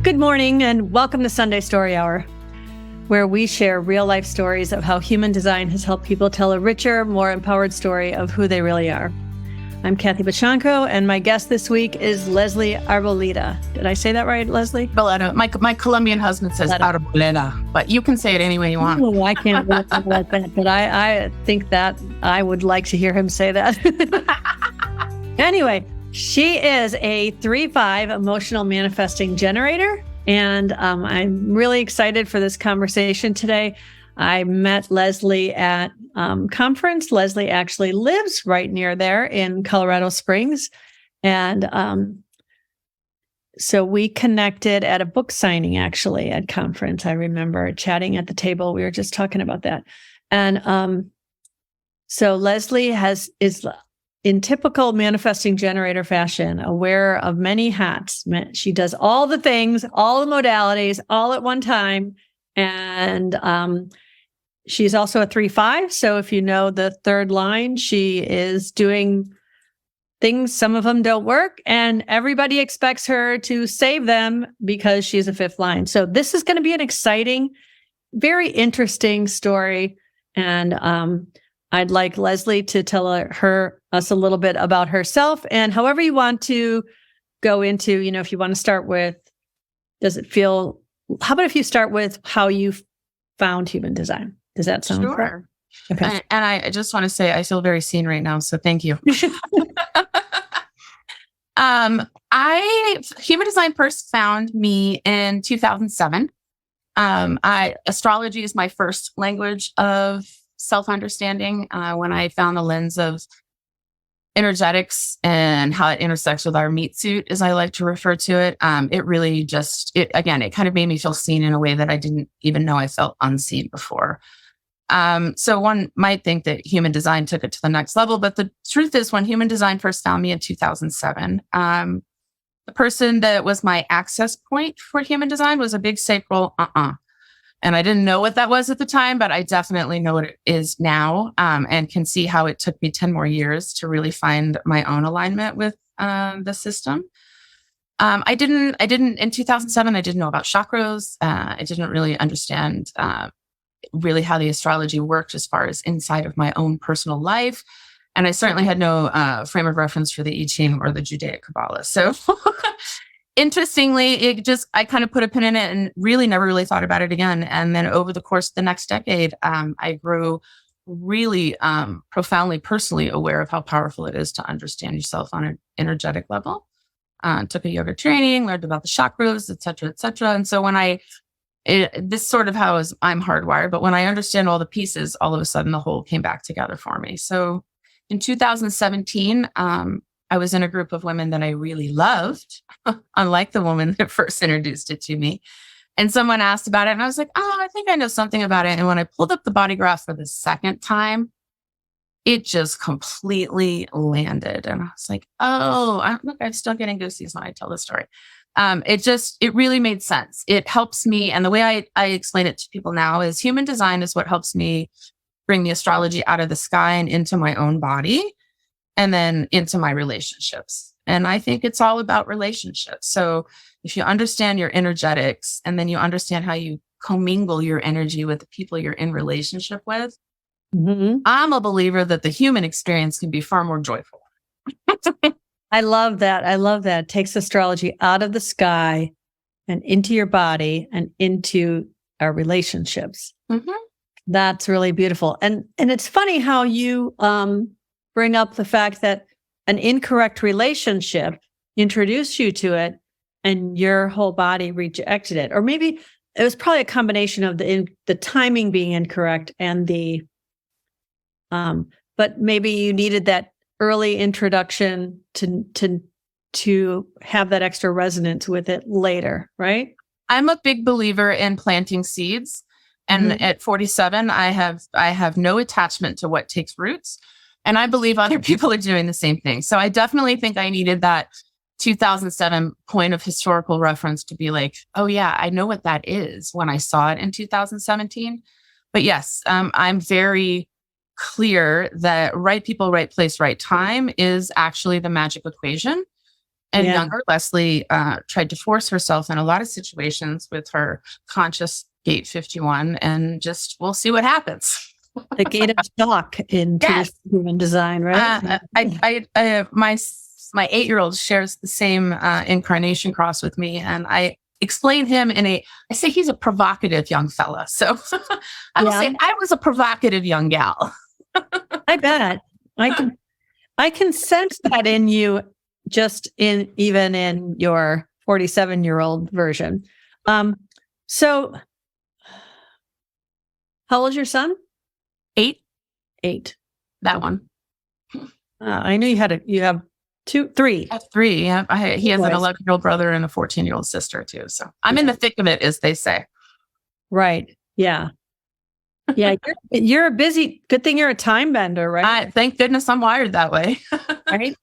Good morning and welcome to Sunday Story Hour, where we share real life stories of how human design has helped people tell a richer, more empowered story of who they really are. I'm Kathy Bachanko, and my guest this week is Leslie Arboleda. Did I say that right, Leslie? Arboleda. My Colombian husband says Arboleda, but you can say it any way you want. Oh, I can't really think like that, but I think that I would like to hear him say that. Anyway, she is a 3/5 emotional manifesting generator, and I'm really excited for this conversation today. I met Leslie at conference. Leslie actually lives right near there in Colorado Springs. And so we connected at a book signing, actually, at conference. I remember chatting at the table. We were just talking about that. And so Leslie is in typical manifesting generator fashion, aware of many hats. She does all the things, all the modalities, all at one time. And she's also a 3/5. So if you know the third line, she is doing things, some of them don't work, and everybody expects her to save them because she's a fifth line. So this is going to be an exciting, very interesting story. And I'd like Leslie to tell us a little bit about herself, and however you want to go into, if you want to start with, how about if you start with how you found human design? Does that sound sure? Okay. And I just want to say I feel very seen right now, so thank you. Human design first found me in 2007. Astrology is my first language of self-understanding. When I found the lens of energetics and how it intersects with our meat suit, as I like to refer to it, it really it kind of made me feel seen in a way that I didn't even know I felt unseen before. So one might think that human design took it to the next level, but the truth is, when human design first found me in 2007, the person that was my access point for human design was a big sacral and I didn't know what that was at the time, but I definitely know what it is now, and can see how it took me 10 more years to really find my own alignment with the system. I didn't in 2007, I didn't know about chakras. I didn't really understand really how the astrology worked as far as inside of my own personal life. And I certainly had no frame of reference for the I Ching or the Judaic Kabbalah. So interestingly, I kind of put a pin in it and really never really thought about it again. And then over the course of the next decade, I grew really profoundly personally aware of how powerful it is to understand yourself on an energetic level. Took a yoga training, learned about the chakras, et cetera, et cetera. And so this sort of how I'm hardwired, but when I understand all the pieces, all of a sudden the whole came back together for me. So in 2017, I was in a group of women that I really loved, unlike the woman that first introduced it to me. And someone asked about it, and I was like, I think I know something about it. And when I pulled up the body graph for the second time, it just completely landed. And I was like, I'm still getting goosies when I tell the story. It really made sense. It helps me. And the way I explain it to people now is human design is what helps me bring the astrology out of the sky and into my own body, and then into my relationships. And I think it's all about relationships. So if you understand your energetics, and then you understand how you commingle your energy with the people you're in relationship with, I'm a believer that the human experience can be far more joyful. I love that. It takes astrology out of the sky and into your body and into our relationships. Mm-hmm. That's really beautiful. And it's funny how you bring up the fact that an incorrect relationship introduced you to it and your whole body rejected it. Or maybe it was probably a combination of the timing being incorrect and but maybe you needed that early introduction to have that extra resonance with it later, right? I'm a big believer in planting seeds. And at 47, I have no attachment to what takes roots. And I believe other people are doing the same thing. So I definitely think I needed that 2007 point of historical reference to be like, oh yeah, I know what that is when I saw it in 2017. But yes, I'm very clear that right people, right place, right time is actually the magic equation. And Yeah. younger Leslie tried to force herself in a lot of situations with her conscious gate 51, and just we'll see what happens. The gate of shock in Yes. traditional human design, right? My 8-year-old shares the same incarnation cross with me, and I explain him I say he's a provocative young fella. So I will say I was a provocative young gal. I bet. I can sense that in you, just even in your 47-year-old version. So how old is your son? 8. 8. That one. I knew you have 3. I have 3. Yeah. He has an Boys. 11-year-old brother and a 14-year-old sister too. So I'm in the thick of it, as they say. Right. Yeah. Yeah. You're a busy, good thing you're a time bender, right? Thank goodness I'm wired that way. Right.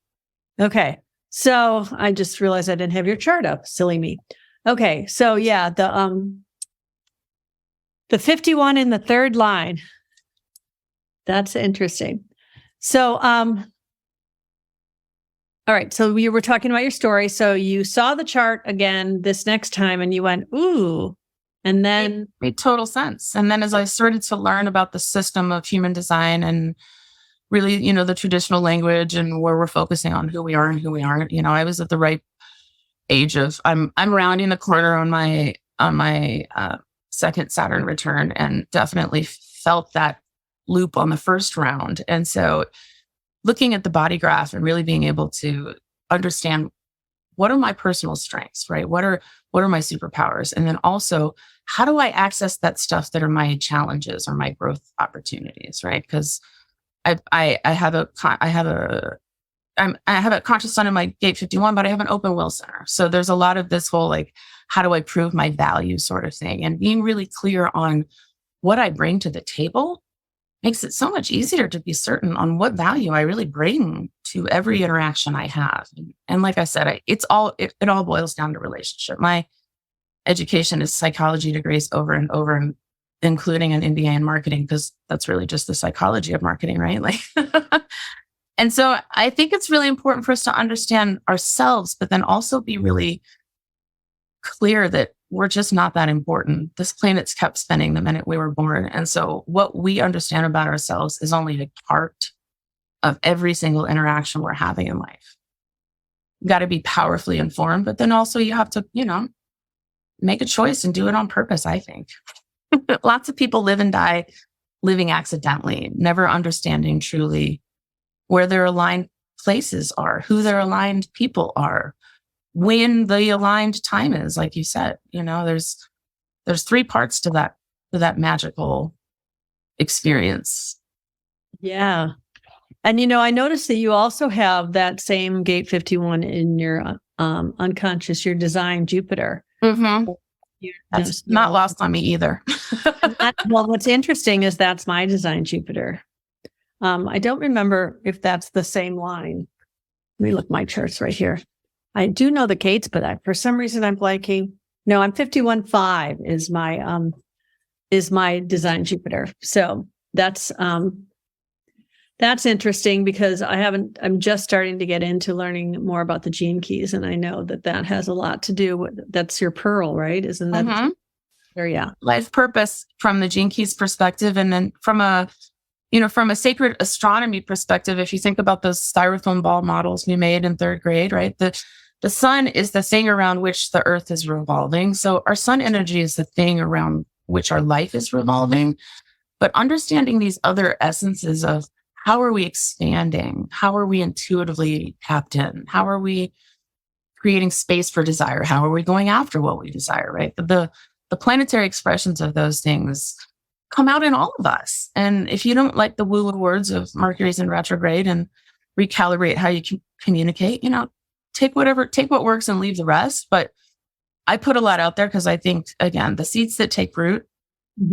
Okay. So I just realized I didn't have your chart up. Silly me. Okay. So yeah, the 51 in the third line. That's interesting. So, all right. So we were talking about your story. So you saw the chart again this next time and you went, ooh, and then it made total sense. And then as I started to learn about the system of human design and really, the traditional language and where we're focusing on who we are and who we aren't, I was at the right age of, I'm rounding the corner on my second Saturn return, and definitely felt that loop on the first round. And so looking at the body graph and really being able to understand what are my personal strengths, right? What are my superpowers? And then also, how do I access that stuff that are my challenges or my growth opportunities, right? Because I have a conscious sun in my gate 51, but I have an open will center. So there's a lot of this whole, like, how do I prove my value sort of thing? And being really clear on what I bring to the table makes it so much easier to be certain on what value I really bring to every interaction I have. And like I said, it all boils down to relationship. My education is psychology degrees over and over, and including an MBA in marketing, because that's really just the psychology of marketing, right? Like, and so I think it's really important for us to understand ourselves, but then also be really clear that we're just not that important. This planet's kept spinning the minute we were born. And so what we understand about ourselves is only a part of every single interaction we're having in life. You got to be powerfully informed, but then also you have to, make a choice and do it on purpose, I think. Lots of people live and die living accidentally, never understanding truly where their aligned places are, who their aligned people are, when the aligned time is, like you said. There's 3 parts to that magical experience. yeah. And I noticed that you also have that same gate 51 in your unconscious, your design Jupiter. Mm-hmm. That's not lost on me either. Well, what's interesting is that's my design Jupiter. I don't remember if that's the same line. Let me look my charts right here. I do know the gates, but for some reason I'm blanking. No, I'm 51.5 is my design Jupiter. So that's interesting, because I'm just starting to get into learning more about the gene keys. And I know that has a lot to do with, that's your pearl, right? Isn't that? Mm-hmm. Yeah. Life purpose from the gene keys perspective. And then from a sacred astronomy perspective, if you think about those styrofoam ball models we made in 3rd grade, right? The sun is the thing around which the earth is revolving. So our sun energy is the thing around which our life is revolving. But understanding these other essences of how are we expanding? How are we intuitively tapped in? How are we creating space for desire? How are we going after what we desire, right? The planetary expressions of those things come out in all of us. And if you don't like the woo-woo words of Mercury's in retrograde and recalibrate how you communicate, take what works and leave the rest. But I put a lot out there because I think, again, the seeds that take root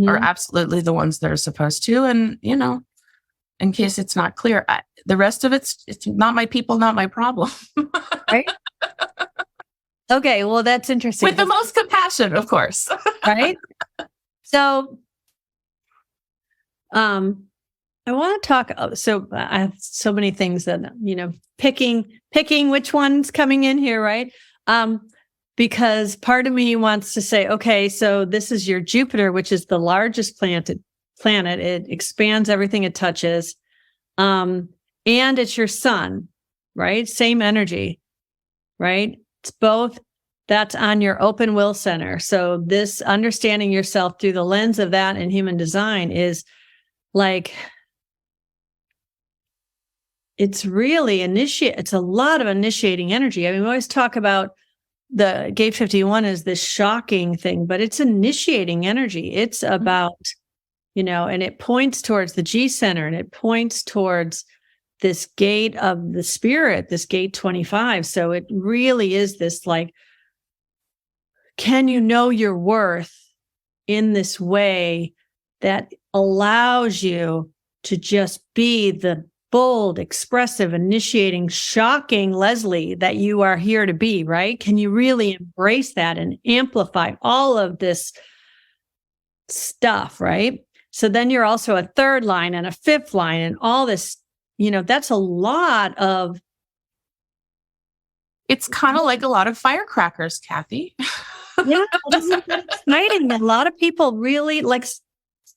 are absolutely the ones that are supposed to. And, in case it's not clear, the rest of it's not my people, not my problem. Right. Okay. Well, that's interesting. With the most compassion, of course. Right. So, I want to talk. So I have so many things that, picking which one's coming in here, right? Because part of me wants to say, okay, so this is your Jupiter, which is the largest planet. It expands everything it touches. And it's your sun, right? Same energy, right? It's both. That's on your open will center. So this understanding yourself through the lens of that in human design is like, it's really it's a lot of initiating energy. I mean, we always talk about the gate 51 is this shocking thing, but it's initiating energy. It's about, and it points towards the G center, and it points towards this gate of the spirit, this gate 25. So it really is this like, can you know your worth in this way that allows you to just be the bold, expressive, initiating, shocking Leslie that you are here to be, right? Can you really embrace that and amplify all of this stuff, right? So then you're also a third line and a fifth line and all this, that's a lot of. It's kind of like a lot of firecrackers, Kathy. Yeah, isn't that exciting? A lot of people really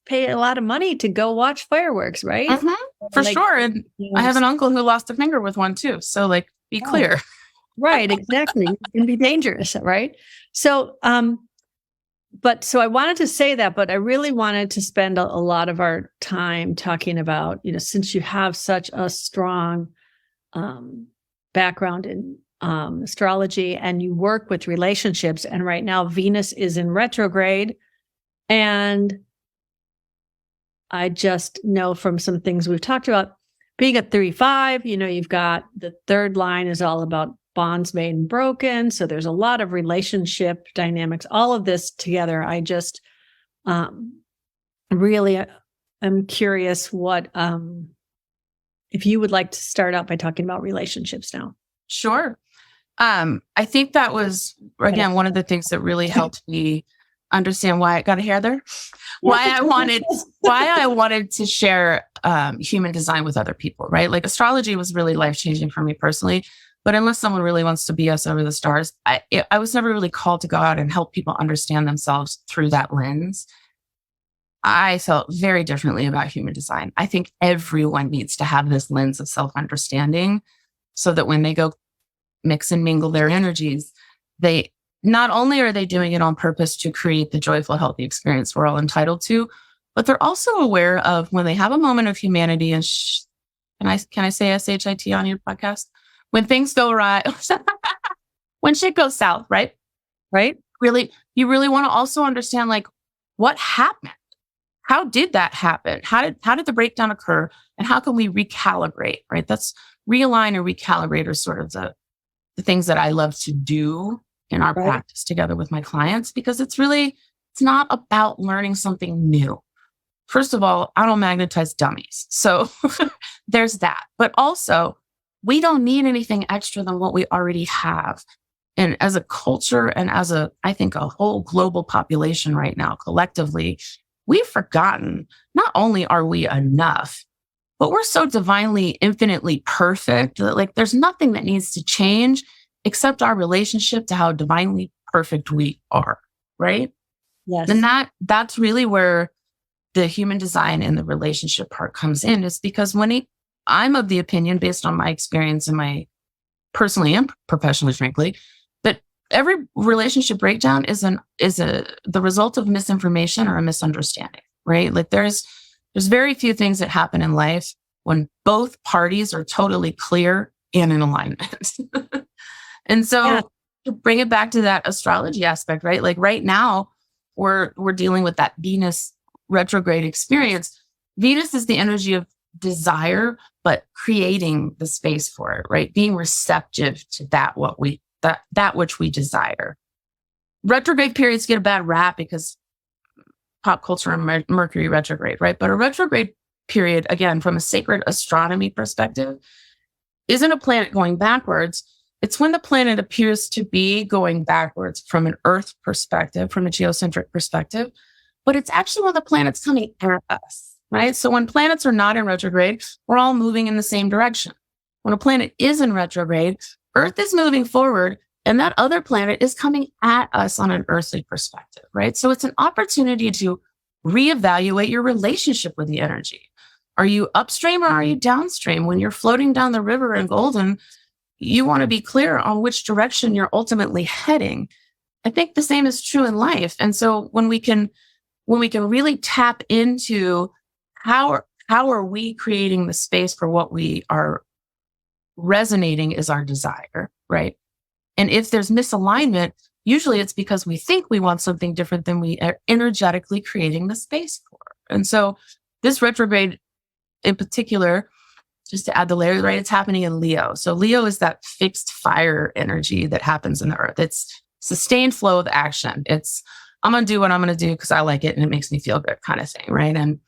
pay a lot of money to go watch fireworks, right? Mm-hmm, for sure. And I have an uncle who lost a finger with one too. So be clear. Right, exactly. It can be dangerous, right? So, so I wanted to say that, but I really wanted to spend a lot of our time talking about, since you have such a strong background in astrology and you work with relationships, and right now Venus is in retrograde, and I just know from some things we've talked about, being at 35, you've got the third line is all about bonds made and broken. So there's a lot of relationship dynamics, all of this together. I just really am curious what, if you would like to start out by talking about relationships now. Sure. I think that was, again, one of the things that really helped me understand why I got a hair there, why I wanted to share human design with other people, right? Like astrology was really life-changing for me personally, but unless someone really wants to be us over the stars, I was never really called to go out and help people understand themselves through that lens. I felt very differently about human design. I think everyone needs to have this lens of self-understanding so that when they go mix and mingle their energies, they not only are they doing it on purpose to create the joyful, healthy experience we're all entitled to, but they're also aware of when they have a moment of humanity and can I say SHIT on your podcast? When things go right, when shit goes south, right? Right. Really, you really want to also understand what happened? How did that happen? How did the breakdown occur? And how can we recalibrate, right? That's realign or recalibrate are sort of the things that I love to do in our practice together with my clients, because it's not about learning something new. First of all, I don't magnetize dummies. So there's that. But also, we don't need anything extra than what we already have. And as a culture and as I think a whole global population right now, collectively, we've forgotten not only are we enough, but we're so divinely, infinitely perfect that there's nothing that needs to change except our relationship to how divinely perfect we are, right? Yes. And that's really where the human design and the relationship part comes in, is because I'm of the opinion, based on my experience and my personally and professionally, frankly, that every relationship breakdown is the result of misinformation or a misunderstanding, right? There's very few things that happen in life when both parties are totally clear and in alignment. And so to bring it back to that astrology aspect, right? Right now we're dealing with that Venus retrograde experience. Venus is the energy of desire, but creating the space for it, right? Being receptive to that which we desire. Retrograde periods get a bad rap because pop culture and Mercury retrograde, right? But a retrograde period, again, from a sacred astronomy perspective, isn't a planet going backwards. It's when the planet appears to be going backwards from an Earth perspective, from a geocentric perspective, but it's actually when the planet's coming at us, right? So when planets are not in retrograde, we're all moving in the same direction. When a planet is in retrograde, Earth is moving forward and that other planet is coming at us on an earthly perspective, right? So it's an opportunity to reevaluate your relationship with the energy. Are you upstream or are you downstream? When you're floating down the river in Golden, you want to be clear on which direction you're ultimately heading. I think the same is true in life. And so when we can really tap into how are we creating the space for what we are resonating is our desire, right? And if there's misalignment, usually it's because we think we want something different than we are energetically creating the space for. And so this retrograde in particular, just to add the layer, right, it's happening in Leo. So Leo is that fixed fire energy that happens in the earth. It's sustained flow of action. It's, I'm going to do what I'm going to do because I like it and it makes me feel good kind of thing, right? And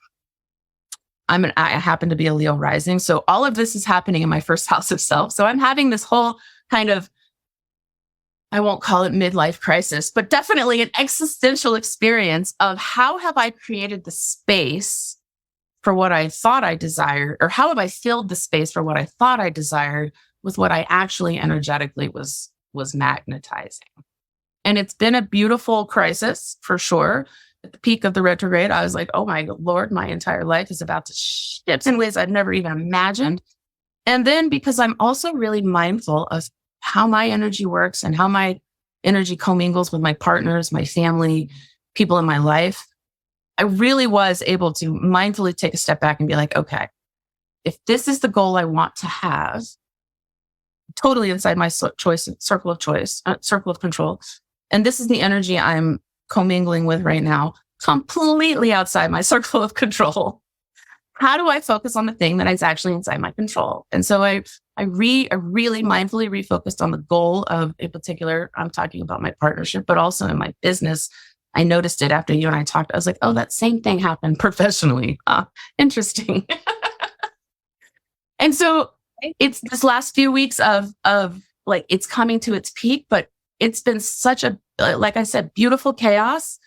I happen to be a Leo rising. So all of this is happening in my first house of self. So I'm having this whole kind of, I won't call it midlife crisis, but definitely an existential experience of how have I created the space for what I thought I desired, or how have I filled the space for what I thought I desired with what I actually energetically was magnetizing. And it's been a beautiful crisis for sure. At the peak of the retrograde, I was like, oh my Lord, my entire life is about to shift in ways I'd never even imagined. And then because I'm also really mindful of how my energy works and how my energy commingles with my partners, my family, people in my life, I really was able to mindfully take a step back and be like, okay, if this is the goal I want to have, totally inside my circle of control, and this is the energy I'm commingling with right now, completely outside my circle of control, how do I focus on the thing that is actually inside my control? And so I really mindfully refocused on the goal of, in particular, I'm talking about my partnership, but also in my business. I noticed it after you and I talked. I was like, oh, that same thing happened professionally. Interesting. And so it's this last few weeks of like, it's coming to its peak, but it's been such a, like I said, beautiful chaos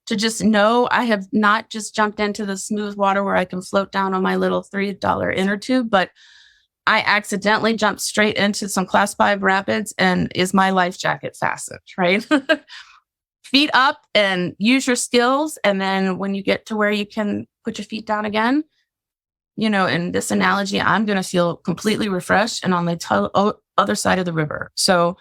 to just know I have not just jumped into the smooth water where I can float down on my little $3 inner tube, but I accidentally jumped straight into some class 5 rapids and is my life jacket fastened, right? Feet up and use your skills. And then when you get to where you can put your feet down again, you know, in this analogy, I'm going to feel completely refreshed and on the other side of the river. So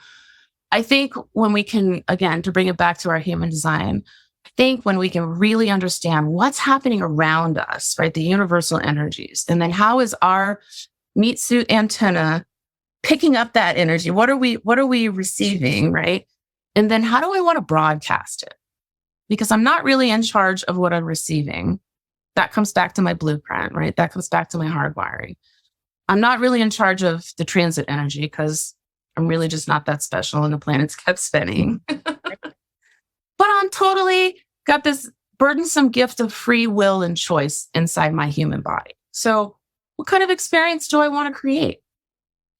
I think when we can, again, to bring it back to our human design, I think when we can really understand what's happening around us, right? The universal energies. And then how is our meat suit antenna picking up that energy? What are we receiving, right? And then how do I want to broadcast it? Because I'm not really in charge of what I'm receiving. That comes back to my blueprint, right? That comes back to my hardwiring. I'm not really in charge of the transit energy because I'm really just not that special and the planets kept spinning. But I'm totally got this burdensome gift of free will and choice inside my human body. So what kind of experience do I want to create?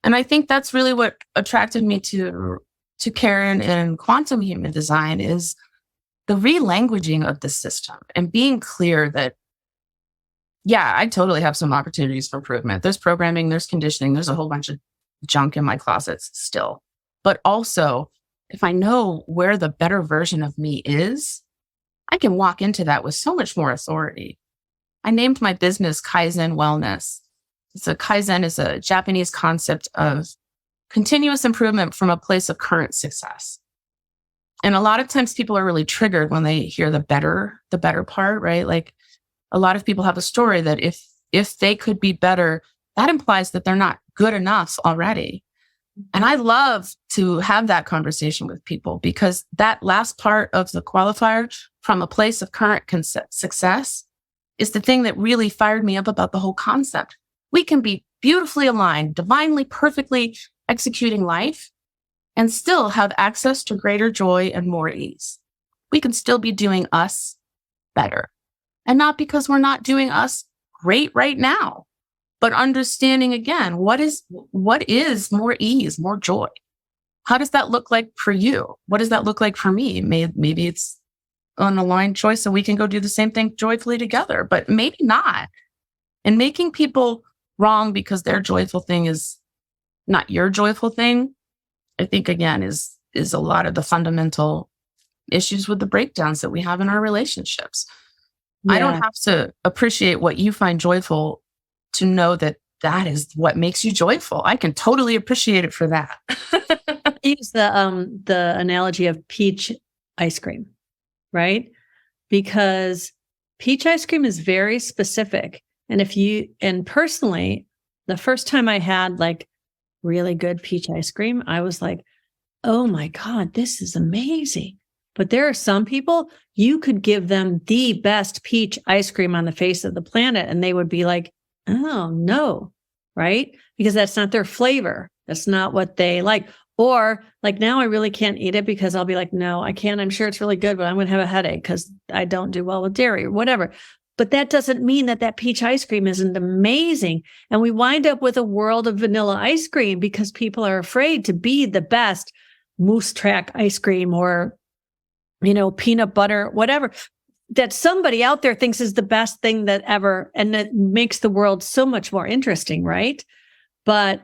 And I think that's really what attracted me to Karen and quantum human design is the relanguaging of the system and being clear that, yeah, I totally have some opportunities for improvement. There's programming, there's conditioning, there's a whole bunch of junk in my closets still. But also, if I know where the better version of me is, I can walk into that with so much more authority. I named my business Kaizen Wellness. Kaizen is a Japanese concept of continuous improvement from a place of current success. And a lot of times people are really triggered when they hear the better part, right? Like a lot of people have a story that if they could be better, that implies that they're not good enough already. And I love to have that conversation with people because that last part of the qualifier from a place of current success is the thing that really fired me up about the whole concept. We can be beautifully aligned, divinely, perfectly executing life and still have access to greater joy and more ease. We can still be doing us better. And not because we're not doing us great right now, but understanding again, what is more ease, more joy? How does that look like for you? What does that look like for me? Maybe it's an aligned choice so we can go do the same thing joyfully together, but maybe not. And making people wrong because their joyful thing is not your joyful thing, I think, again, is a lot of the fundamental issues with the breakdowns that we have in our relationships. Yeah. I don't have to appreciate what you find joyful to know that that is what makes you joyful. I can totally appreciate it for that. Use the analogy of peach ice cream, right? Because peach ice cream is very specific. And personally, the first time I had like really good peach ice cream, I was like, oh my God, this is amazing. But there are some people, you could give them the best peach ice cream on the face of the planet, and they would be like, oh no, right? Because that's not their flavor. That's not what they like. Or like now I really can't eat it because I'll be like, no, I can't. I'm sure it's really good, but I'm going to have a headache because I don't do well with dairy or whatever. But that doesn't mean that peach ice cream isn't amazing. And we wind up with a world of vanilla ice cream because people are afraid to be the best moose track ice cream or, peanut butter, whatever, that somebody out there thinks is the best thing that ever. And that makes the world so much more interesting, right? But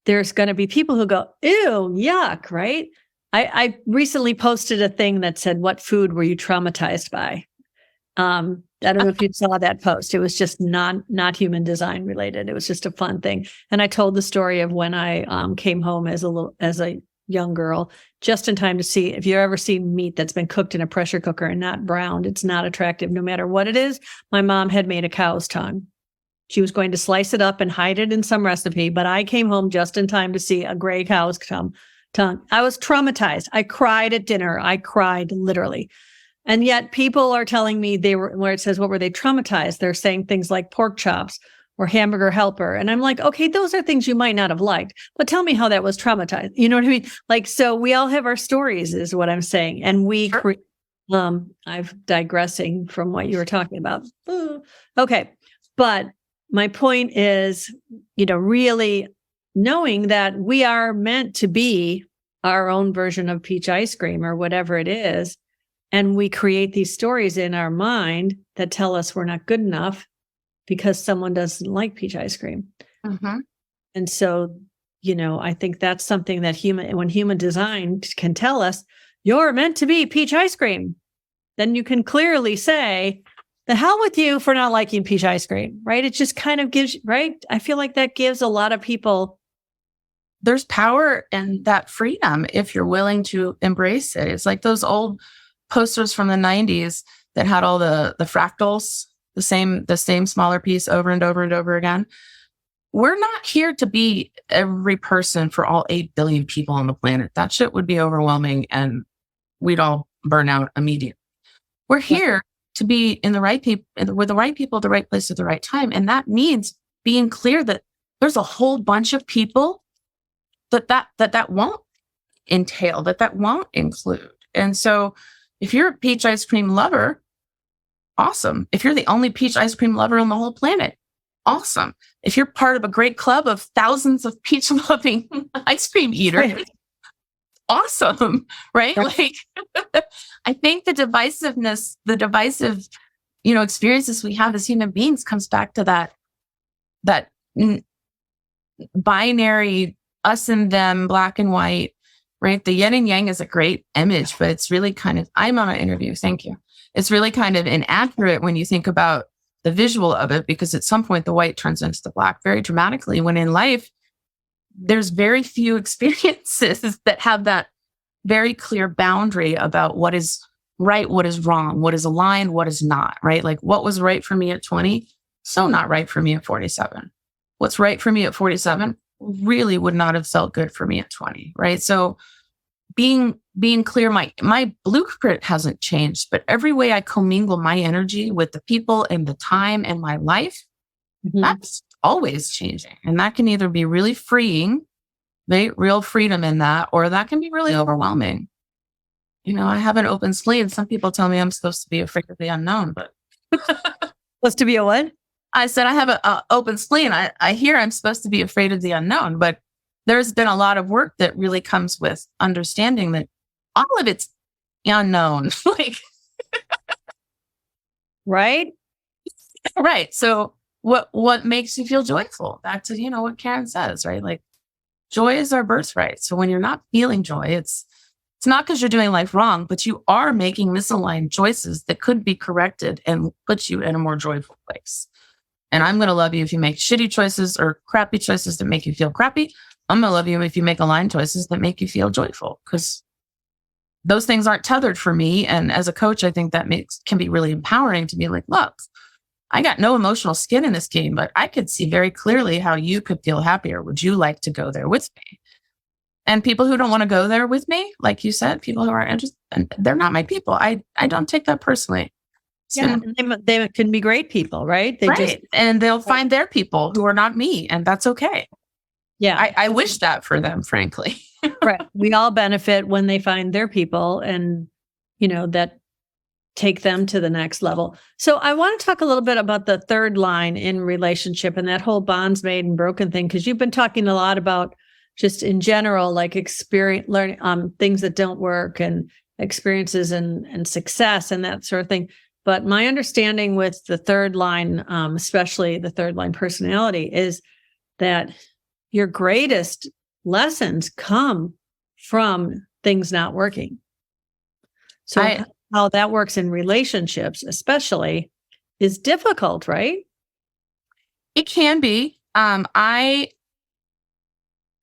there's going to be people who go, ew, yuck, right? I recently posted a thing that said, what food were you traumatized by? I don't know if you saw that post. It was just not human design related. It was just a fun thing. And I told the story of when I came home as a young girl, just in time to see, if you've ever seen meat that's been cooked in a pressure cooker and not browned, it's not attractive no matter what it is. My mom had made a cow's tongue. She was going to slice it up and hide it in some recipe, but I came home just in time to see a gray cow's tongue. I was traumatized. I cried at dinner. I cried literally. And yet people are telling me where it says, what were they traumatized? They're saying things like pork chops or hamburger helper. And I'm like, okay, those are things you might not have liked, but tell me how that was traumatized. You know what I mean? Like, so we all have our stories is what I'm saying. And I'm digressing from what you were talking about. Okay. But my point is, really knowing that we are meant to be our own version of peach ice cream or whatever it is. And we create these stories in our mind that tell us we're not good enough because someone doesn't like peach ice cream. Mm-hmm. And so, I think that's something that when human design can tell us, you're meant to be peach ice cream, then you can clearly say, the hell with you for not liking peach ice cream, right? It just kind of gives, right? I feel like that gives a lot of people. There's power in that freedom if you're willing to embrace it. It's like those old posters from the 90s that had all the fractals, the same smaller piece over and over and over again. We're not here to be every person for all 8 billion people on the planet. That shit would be overwhelming and we'd all burn out immediately. We're here to be with the right people, at the right place at the right time. And that means being clear that there's a whole bunch of people that won't entail, that won't include. And so if you're a peach ice cream lover, awesome. If you're the only peach ice cream lover on the whole planet, awesome. If you're part of a great club of thousands of peach loving ice cream eaters, awesome. Right? Like, I think the divisive, experiences we have as human beings comes back to that binary us and them, black and white, right? The yin and yang is a great image, but it's really kind of, I'm on an interview. Thank you. It's really kind of inaccurate when you think about the visual of it, because at some point the white turns into the black very dramatically, when in life, there's very few experiences that have that very clear boundary about what is right, what is wrong, what is aligned, what is not, right? Like what was right for me at 20, so not right for me at 47. What's right for me at 47 really would not have felt good for me at 20, right? So being clear, my blueprint hasn't changed, but every way I commingle my energy with the people and the time and my life, that's always changing. And that can either be really freeing, real freedom in that, or that can be really overwhelming. I have an open spleen. Some people tell me I'm supposed to be afraid of the unknown, but supposed to be a what? I said, I have an open spleen. I hear I'm supposed to be afraid of the unknown, but there's been a lot of work that really comes with understanding that all of it's unknown. Like, right? Right. So what makes you feel joyful? Back to, what Karen says, right? Like, joy is our birthright. So when you're not feeling joy, it's not because you're doing life wrong, but you are making misaligned choices that could be corrected and put you in a more joyful place. And I'm going to love you if you make shitty choices or crappy choices that make you feel crappy. I'm going to love you if you make aligned choices that make you feel joyful, because those things aren't tethered for me. And as a coach, I think that can be really empowering to be like, look, I got no emotional skin in this game, but I could see very clearly how you could feel happier. Would you like to go there with me? And people who don't want to go there with me, like you said, people who aren't interested, they're not my people. I don't take that personally. Yeah, and they can be great people, right? And they'll find their people who are not me, and that's okay. Yeah. I wish that for them, frankly. Right. We all benefit when they find their people and, that take them to the next level. So I want to talk a little bit about the third line in relationship and that whole bonds made and broken thing, because you've been talking a lot about just in general, like learning things that don't work and experiences and success and that sort of thing. But my understanding with the third line, especially the third line personality, is that your greatest lessons come from things not working. So how that works in relationships, especially, is difficult, right? It can be. I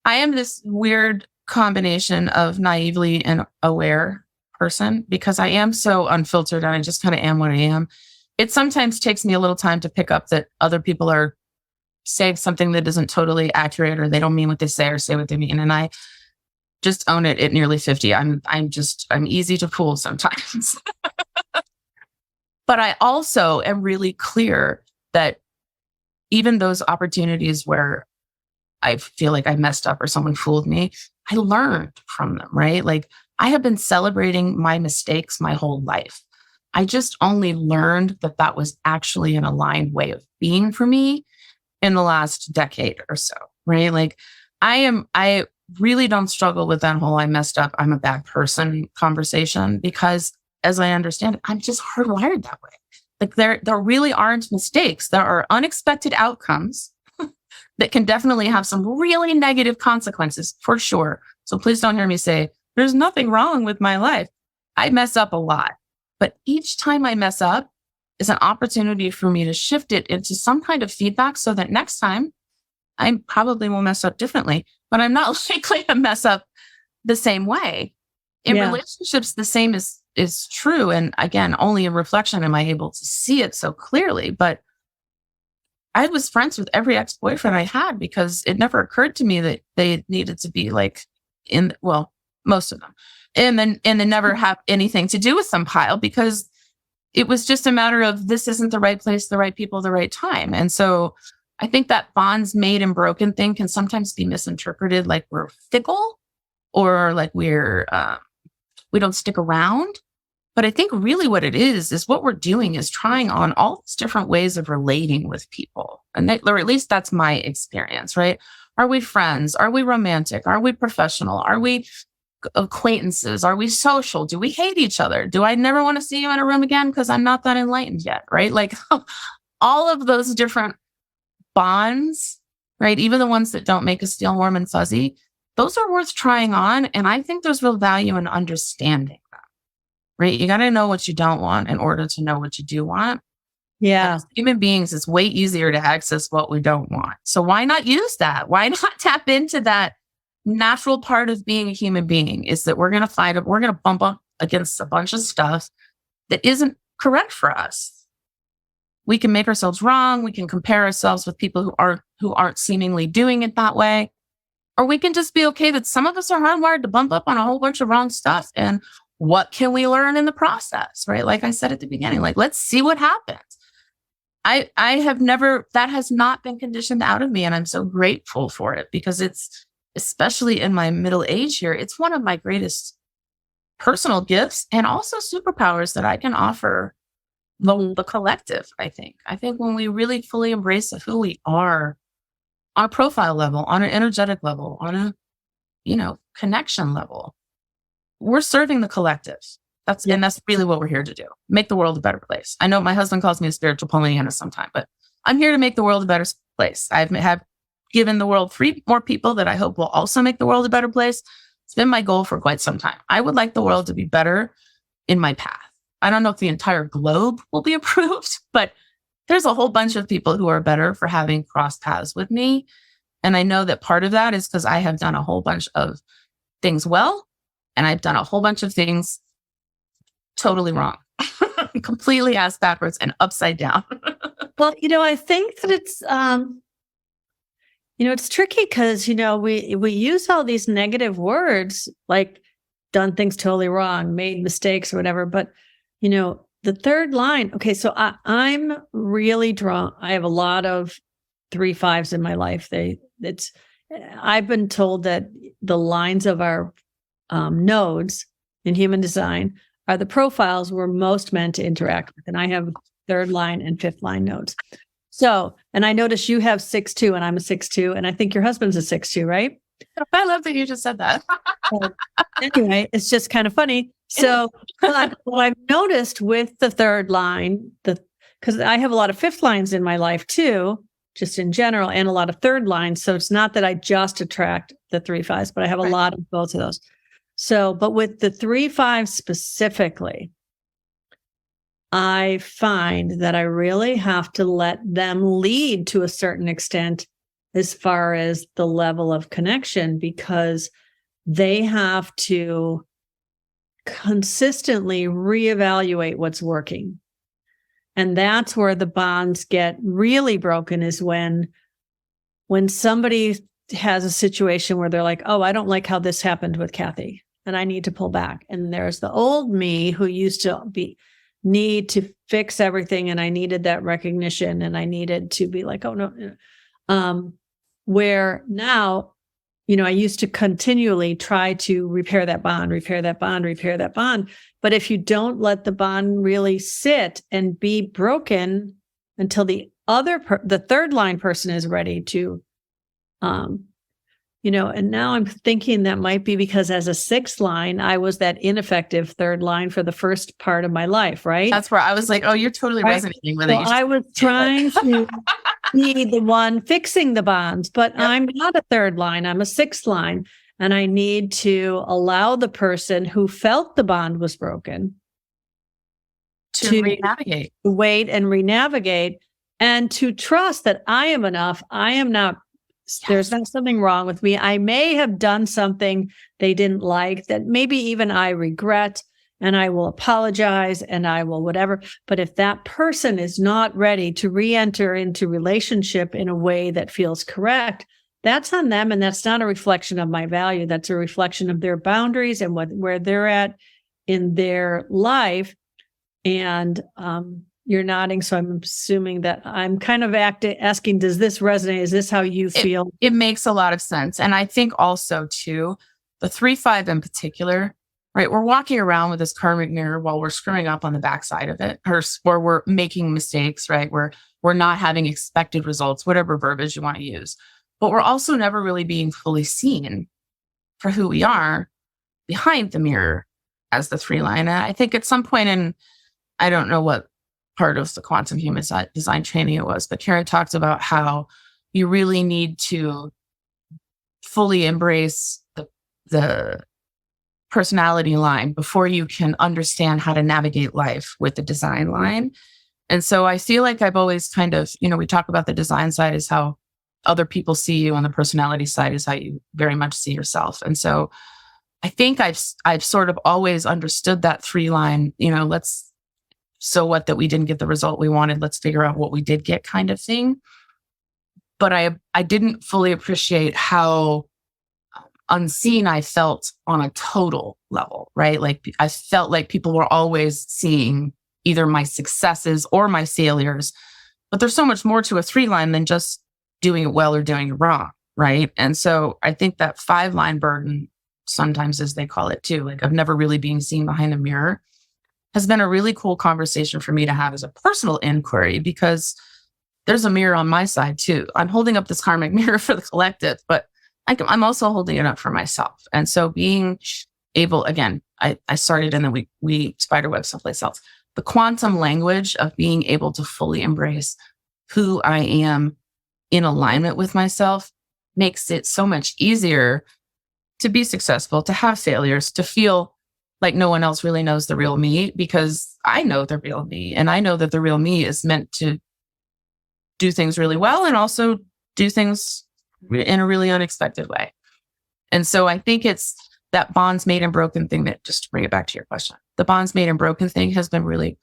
am this weird combination of naively and aware person, because I am so unfiltered and I just kind of am what I am. It sometimes takes me a little time to pick up that other people are saying something that isn't totally accurate, or they don't mean what they say or say what they mean. And I just own it at nearly 50. I'm easy to fool sometimes. But I also am really clear that even those opportunities where I feel like I messed up or someone fooled me, I learned from them, right? Like, I have been celebrating my mistakes my whole life. I just only learned that that was actually an aligned way of being for me in the last decade or so, right? Like, I really don't struggle with that whole I messed up, I'm a bad person conversation, because as I understand it, I'm just hardwired that way. Like, there really aren't mistakes. There are unexpected outcomes that can definitely have some really negative consequences for sure. So please don't hear me say, there's nothing wrong with my life. I mess up a lot, but each time I mess up is an opportunity for me to shift it into some kind of feedback, so that next time I probably will mess up differently, but I'm not likely to mess up the same way. In relationships, the same is true. And again, only in reflection am I able to see it so clearly. But I was friends with every ex-boyfriend I had because it never occurred to me that they needed to be like most of them. And then never have anything to do with some pile, because it was just a matter of, this isn't the right place, the right people, the right time. And so I think that bonds made and broken thing can sometimes be misinterpreted like we're fickle, or like we don't stick around. But I think really what it is what we're doing is trying on all these different ways of relating with people. Or at least that's my experience, right? Are we friends? Are we romantic? Are we professional? Are we acquaintances? Are we social? Do we hate each other? Do I never want to see you in a room again because I'm not that enlightened yet, right? Like, all of those different bonds, right? Even the ones that don't make us feel warm and fuzzy, those are worth trying on. And I think there's real value in understanding them, right? You got to know what you don't want in order to know what you do want. Yeah. As human beings, it's way easier to access what we don't want. So why not use that? Why not tap into that natural part of being a human being, is that we're going to bump up against a bunch of stuff that isn't correct for us. We can make ourselves wrong. We can compare ourselves with people who aren't seemingly doing it that way. Or we can just be okay that some of us are hardwired to bump up on a whole bunch of wrong stuff. And what can we learn in the process, right? Like I said at the beginning, like, let's see what happens. That has not been conditioned out of me. And I'm so grateful for it, because it's, especially in my middle age here, it's one of my greatest personal gifts and also superpowers that I can offer the collective. I think when we really fully embrace who we are on a profile level, on an energetic level, on a, connection level, we're serving the collective. And that's really what we're here to do. Make the world a better place. I know my husband calls me a spiritual Pollyanna sometime, but I'm here to make the world a better place. Have given the world 3 more people that I hope will also make the world a better place. It's been my goal for quite some time. I would like the world to be better in my path. I don't know if the entire globe will be approved, but there's a whole bunch of people who are better for having crossed paths with me. And I know that part of that is because I have done a whole bunch of things well, and I've done a whole bunch of things totally wrong, completely ass backwards and upside down. Well, I think that it's, it's tricky because, we use all these negative words like done things totally wrong, made mistakes or whatever. But, the third line, okay, so I'm really drawn. I have a lot of 3/5s in my life. I've been told that the lines of our nodes in human design are the profiles we're most meant to interact with. And I have 3rd line and 5th line nodes. So, and I notice you have 6/2 and I'm a 6/2, and I think your husband's a 6/2, right? I love that you just said that. Anyway, it's just kind of funny. So what I've noticed with the 3rd line, because I have a lot of 5th lines in my life too, just in general, and a lot of 3rd lines. So it's not that I just attract the 3/5s, but I have a lot of both of those. So, but with the 3/5 specifically, I find that I really have to let them lead to a certain extent as far as the level of connection, because they have to consistently reevaluate what's working. And that's where the bonds get really broken, is when somebody has a situation where they're like, oh, I don't like how this happened with Kathy, and I need to pull back. And there's the old me who used to need to fix everything, and I needed that recognition, and I needed to be like, oh no. Where now, I used to continually try to repair that bond. But if you don't let the bond really sit and be broken until the 3rd line person is ready to, and now I'm thinking that might be because as a 6th line, I was that ineffective 3rd line for the first part of my life, right? That's where I was like, oh, you're totally resonating with it. I was trying to be the one fixing the bonds, but I'm not a 3rd line. I'm a 6th line. And I need to allow the person who felt the bond was broken to re-navigate, wait and re-navigate, and to trust that I am enough. I am not, there's not something wrong with me. I may have done something they didn't like that maybe even I regret, and I will apologize and I will whatever. But if that person is not ready to re-enter into relationship in a way that feels correct, that's on them. And that's not a reflection of my value. That's a reflection of their boundaries and where they're at in their life. And you're nodding, so I'm assuming that I'm kind of asking, does this resonate? Is this how you feel? It makes a lot of sense. And I think also too, the 3/5 in particular, right? We're walking around with this karmic mirror while we're screwing up on the backside of it, or we're making mistakes, right? We're not having expected results, whatever verbiage you want to use. But we're also never really being fully seen for who we are behind the mirror as the 3 line. And I think at some point I don't know what part of the quantum human design training it was, but Karen talks about how you really need to fully embrace the personality line before you can understand how to navigate life with the design line. And so I feel like I've always kind of, we talk about the design side is how other people see you, and the personality side is how you very much see yourself. And so I think I've sort of always understood that 3 line, so what that we didn't get the result we wanted, let's figure out what we did get kind of thing. But I didn't fully appreciate how unseen I felt on a total level, right? Like I felt like people were always seeing either my successes or my failures, but there's so much more to a 3 line than just doing it well or doing it wrong, right? And so I think that 5 line burden, sometimes as they call it too, like of never really being seen behind the mirror, has been a really cool conversation for me to have as a personal inquiry, because there's a mirror on my side too. I'm holding up this karmic mirror for the collective, but I'm also holding it up for myself. And so being able, again, I started and then we spiderweb someplace else. The quantum language of being able to fully embrace who I am in alignment with myself makes it so much easier to be successful, to have failures, to feel like no one else really knows the real me, because I know the real me. And I know that the real me is meant to do things really well and also do things in a really unexpected way. And so I think it's that bonds made and broken thing that, just to bring it back to your question, the bonds made and broken thing has been really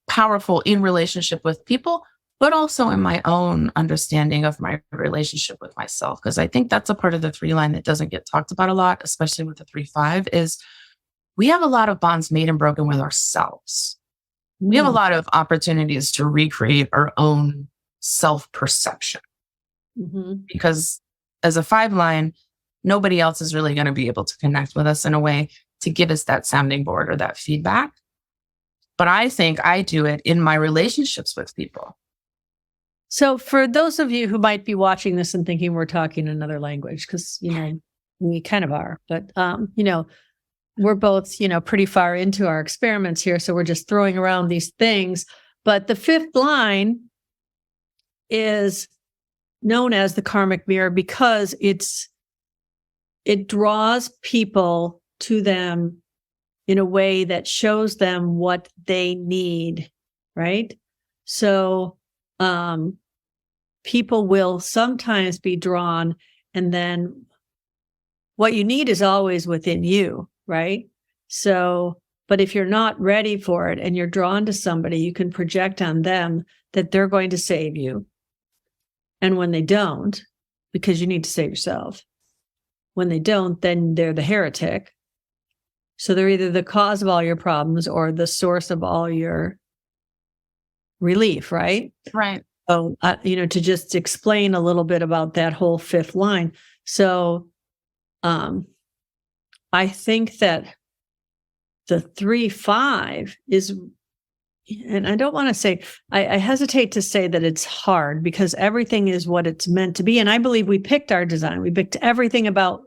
powerful in relationship with people, but also in my own understanding of my relationship with myself. Because I think that's a part of the 3 line that doesn't get talked about a lot, especially with the 3-5, is we have a lot of bonds made and broken with ourselves. We have a lot of opportunities to recreate our own self-perception. Because as a 5 line, nobody else is really going to be able to connect with us in a way to give us that sounding board or that feedback. But I think I do it in my relationships with people. So for those of you who might be watching this and thinking we're talking another language, because, we kind of are, but, we're both, pretty far into our experiments here. So we're just throwing around these things. But the 5th line is known as the karmic mirror because it draws people to them in a way that shows them what they need, right? So people will sometimes be drawn, and then what you need is always within you, right? So, but if you're not ready for it and you're drawn to somebody, you can project on them that they're going to save you. And when they don't, because you need to save yourself, when they don't, then they're the heretic. So they're either the cause of all your problems or the source of all your relief, right? Right. So, to just explain a little bit about that whole 5th line. So, I think that the 3-5 is, and I don't want to say, I hesitate to say that it's hard, because everything is what it's meant to be. And I believe we picked our design. We picked everything about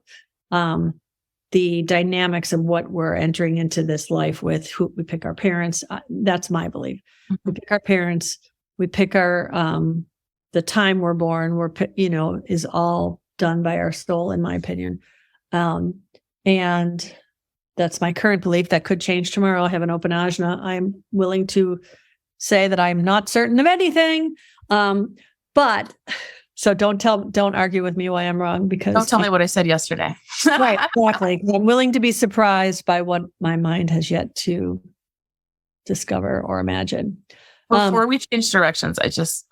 the dynamics of what we're entering into this life with. Who we pick our parents. That's my belief. We pick our parents. We pick our, the time we're born. Is all done by our soul, in my opinion. And that's my current belief. That could change tomorrow. I have an open ajna. I'm willing to say that I'm not certain of anything. But so don't argue with me why I'm wrong, because don't tell me what I said yesterday. Right, exactly. I'm willing to be surprised by what my mind has yet to discover or imagine. Before we change directions,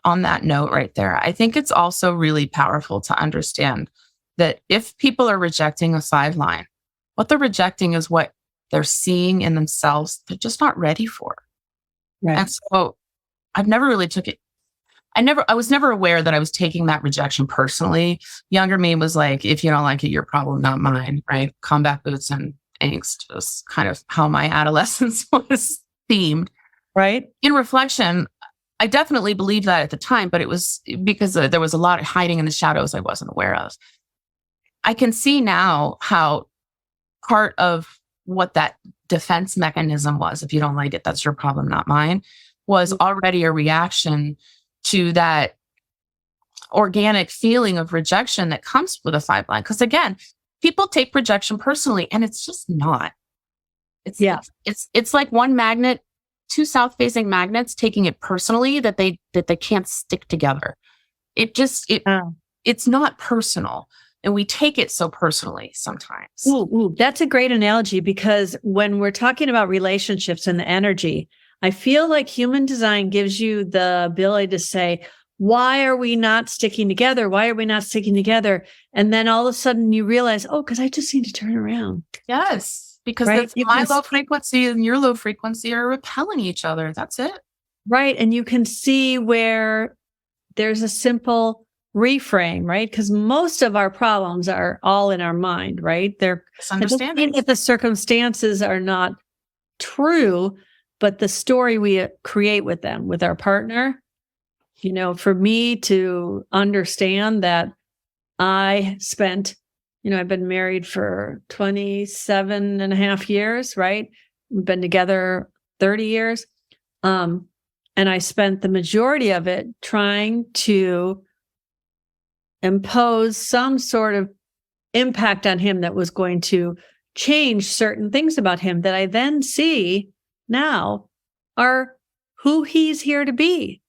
on that note right there, I think it's also really powerful to understand that if people are rejecting a 5 line, what they're rejecting is what they're seeing in themselves they're just not ready for. Right. And so I've never really took it. I was never aware that I was taking that rejection personally. Younger me was like, if you don't like it, your problem, not mine, right? Combat boots and angst was kind of how my adolescence was themed. Right. In reflection, I definitely believed that at the time, but it was because there was a lot of hiding in the shadows I wasn't aware of. I can see now how part of what that defense mechanism was, if you don't like it, that's your problem, not mine, was already a reaction to that organic feeling of rejection that comes with a 5 line. Because again, people take rejection personally, and it's just not. It's like one magnet, 2 south-facing magnets taking it personally that they can't stick together. It's not personal. And we take it so personally sometimes. Ooh, that's a great analogy, because when we're talking about relationships and the energy, I feel like human design gives you the ability to say, why are we not sticking together? Why are we not sticking together? And then all of a sudden you realize, because I just need to turn around. Yes, because right? my low frequency and your low frequency are repelling each other. That's it. Right. And you can see where there's a simple reframe, right? Because most of our problems are all in our mind, right? They're misunderstanding. If the circumstances are not true, but the story we create with them, with our partner, for me to understand that I spent, I've been married for 27 and a half years, right? We've been together 30 years. And I spent the majority of it trying to impose some sort of impact on him that was going to change certain things about him that I then see now are who he's here to be.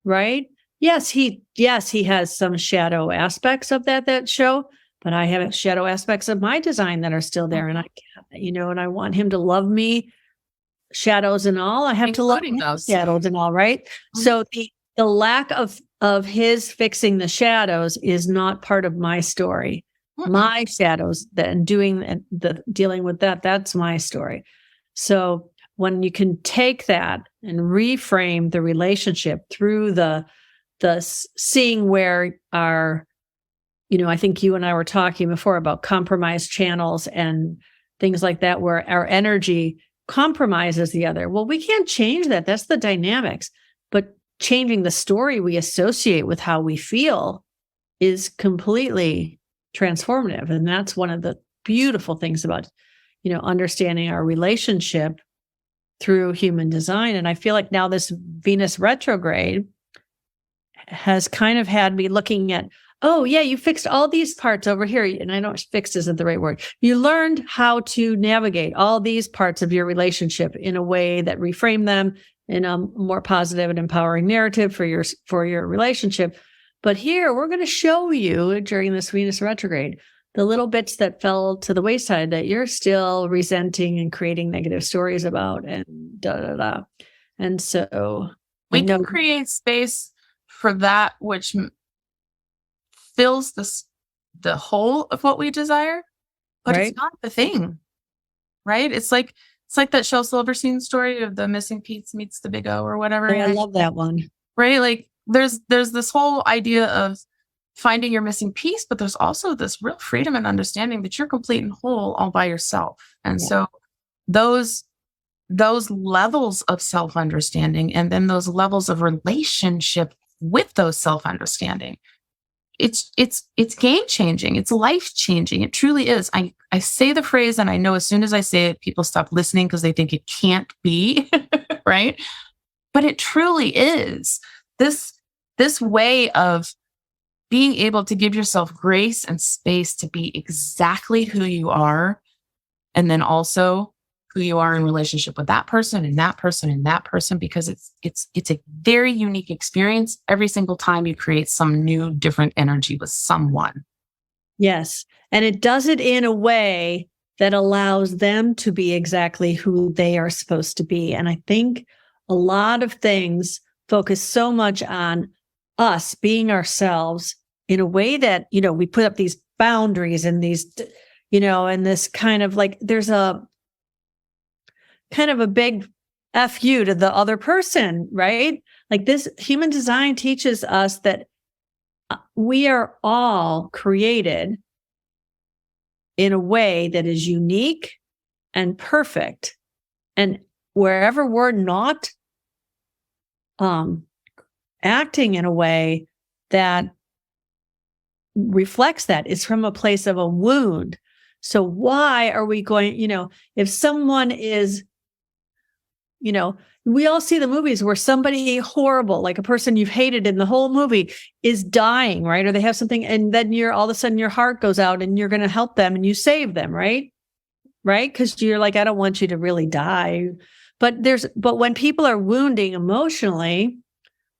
Right? Yes, he has some shadow aspects of that show, but I have shadow aspects of my design that are still there. And I can't, and I want him to love me, shadows and all. I have Including to love those. shadows and all, right? Mm-hmm. So the lack of his fixing the shadows is not part of my story. Mm-hmm. My shadows and dealing with that's my story. So when you can take that and reframe the relationship through the seeing where our, I think you and I were talking before about compromised channels and things like that, where our energy compromises the other. Well, we can't change that. That's the dynamics. But changing the story we associate with how we feel is completely transformative. And that's one of the beautiful things about, understanding our relationship through human design. And I feel like now this Venus retrograde has kind of had me looking at, oh yeah, you fixed all these parts over here. And I know fixed isn't the right word. You learned how to navigate all these parts of your relationship in a way that reframe them in a more positive and empowering narrative for your relationship. But here we're going to show you during this Venus retrograde the little bits that fell to the wayside that you're still resenting and creating negative stories about, and da da da. And so we can create space for that which fills the whole of what we desire, but It's not the thing, right? It's like that Shel Silverstein story of the missing piece meets the big O or whatever. I love that one. Right? Like there's this whole idea of finding your missing piece, but there's also this real freedom and understanding that you're complete and whole all by yourself. And so those levels of self-understanding and then those levels of relationship with those self-understanding, it's game changing. It's life changing. It truly is. I say the phrase and I know as soon as I say it, people stop listening because they think it can't be, right? But it truly is. This way of being able to give yourself grace and space to be exactly who you are, and then also who you are in relationship with that person and that person and that person, because it's a very unique experience every single time you create some new different energy with someone. Yes. And it does it in a way that allows them to be exactly who they are supposed to be. And I think a lot of things focus so much on us being ourselves in a way that, we put up these boundaries and these, and this kind of like, there's a kind of a big F you to the other person, right? Like this human design teaches us that we are all created in a way that is unique and perfect. And wherever we're not acting in a way that reflects that, it's from a place of a wound. So why are we going, if someone is, we all see the movies where somebody horrible, like a person you've hated in the whole movie, is dying, right? Or they have something, and then all of a sudden your heart goes out and you're going to help them and you save them, right? Right? Because you're like, I don't want you to really die. But when people are wounding emotionally,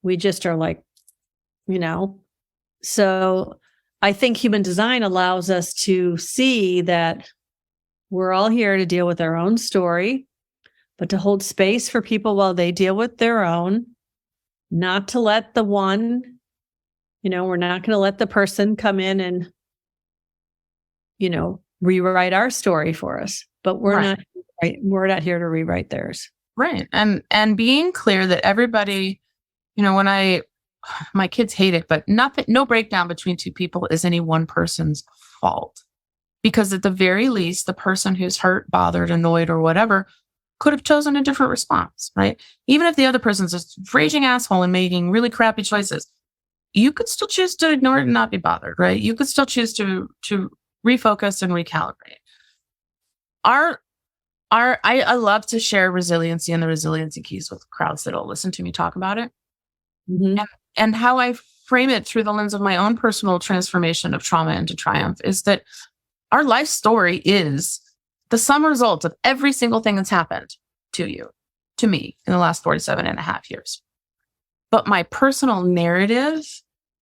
we just are like, so I think human design allows us to see that we're all here to deal with our own story, but to hold space for people while they deal with their own, not to let the one, we're not going to let the person come in and, rewrite our story for us, but we're not here to rewrite theirs. Right. And being clear that everybody, when my kids hate it, but no breakdown between two people is any one person's fault. Because at the very least, the person who's hurt, bothered, annoyed, or whatever could have chosen a different response, right? Even if the other person's a raging asshole and making really crappy choices, you could still choose to ignore it and not be bothered, right? You could still choose to refocus and recalibrate. I love to share resiliency and the resiliency keys with crowds that'll listen to me talk about it. Mhm. And how I frame it through the lens of my own personal transformation of trauma into triumph is that our life story is the sum result of every single thing that's happened to you, to me in the last 47 and a half years. But my personal narrative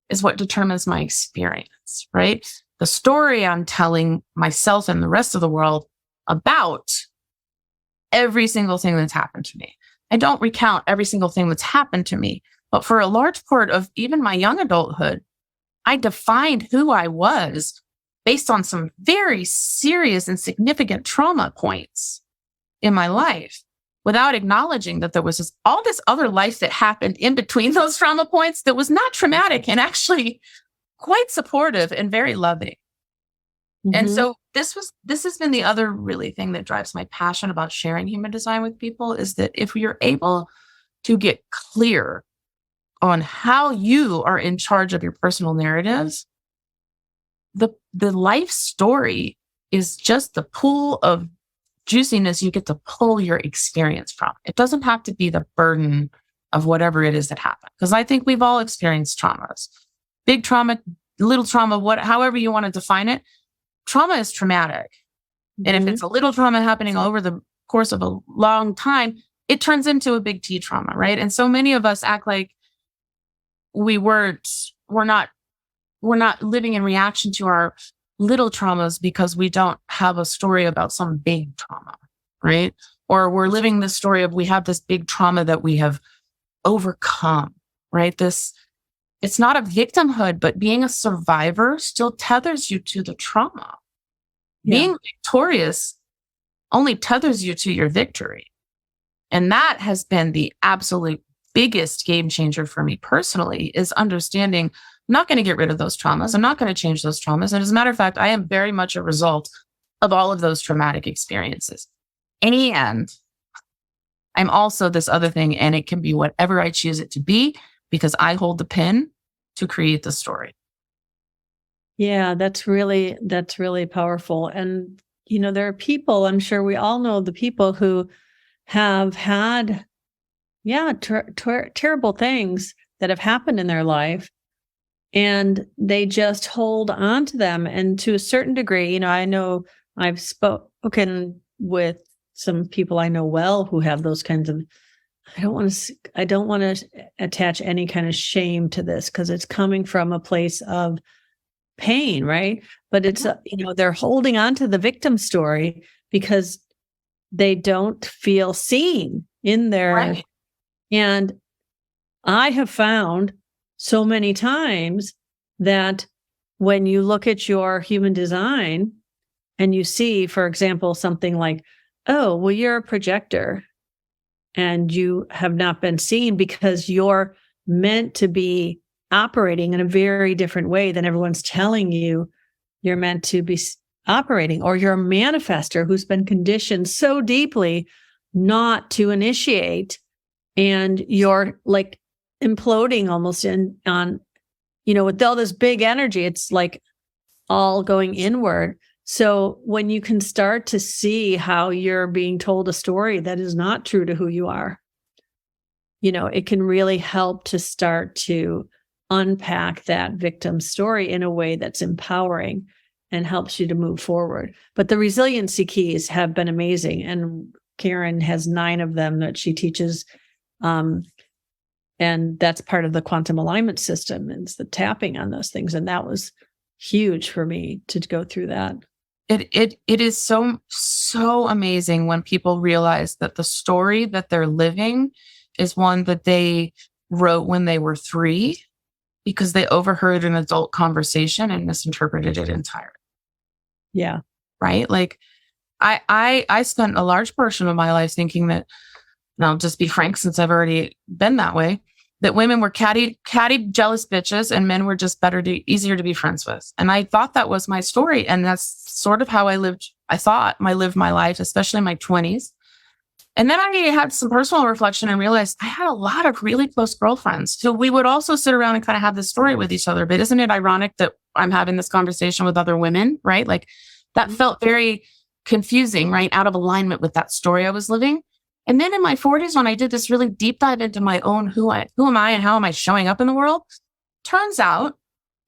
is what determines my experience, right? The story I'm telling myself and the rest of the world about every single thing that's happened to me. I don't recount every single thing that's happened to me, but for a large part of even my young adulthood, I defined who I was based on some very serious and significant trauma points in my life without acknowledging that there was all this other life that happened in between those trauma points that was not traumatic and actually quite supportive and very loving. And Mhm. so this has been the other really thing that drives my passion about sharing human design with people is that if you're able to get clear on how you are in charge of your personal narratives, the life story is just the pool of juiciness you get to pull your experience from. It doesn't have to be the burden of whatever it is that happened. Because I think we've all experienced traumas. Big trauma, little trauma, however you want to define it. Trauma is traumatic. And if Mhm. it's a little trauma happening over the course of a long time, it turns into a big T trauma, right? And so many of us act like we're not living in reaction to our little traumas because we don't have a story about some big trauma, right? Or we're living the story of we have this big trauma that we have overcome, right? It's not a victimhood, but being a survivor still tethers you to the trauma. Yeah. Being victorious only tethers you to your victory. And that has been the absolute biggest game changer for me personally is understanding I'm not going to get rid of those traumas. I'm not going to change those traumas. And as a matter of fact, I am very much a result of all of those traumatic experiences. And I'm also this other thing, and it can be whatever I choose it to be because I hold the pen to create the story. Yeah, that's really powerful. And there are people, I'm sure we all know the people who have had terrible things that have happened in their life and they just hold on to them. And to a certain degree, I know I've spoken with some people I know well who have those kinds of I don't want to attach any kind of shame to this because it's coming from a place of pain, right? But it's they're holding on to the victim story because they don't feel seen in their Right. and I have found so many times that when you look at your human design and you see, for example, something like, oh, well, you're a projector and you have not been seen because you're meant to be operating in a very different way than everyone's telling you you're meant to be operating, or you're a manifester who's been conditioned so deeply not to initiate, and you're like imploding almost with all this big energy, it's like all going inward. So when you can start to see how you're being told a story that is not true to who you are, it can really help to start to unpack that victim story in a way that's empowering and helps you to move forward. But the resiliency keys have been amazing. And Karen has 9 of them that she teaches. And that's part of the quantum alignment system. It's the tapping on those things. And that was huge for me to go through that. It is so amazing when people realize that the story that they're living is one that they wrote when they were 3 because they overheard an adult conversation and misinterpreted it entirely. Yeah. Right? Like I spent a large portion of my life thinking that, and I'll just be frank since I've already been that way, that women were catty, jealous bitches and men were just easier to be friends with. And I thought that was my story. And that's sort of how I lived my life, especially in my 20s. And then I had some personal reflection and realized I had a lot of really close girlfriends. So we would also sit around and kind of have this story with each other. But isn't it ironic that I'm having this conversation with other women, right? Like that felt very confusing, right? Out of alignment with that story I was living. And then in my 40s, when I did this really deep dive into my own who am I and how am I showing up in the world? Turns out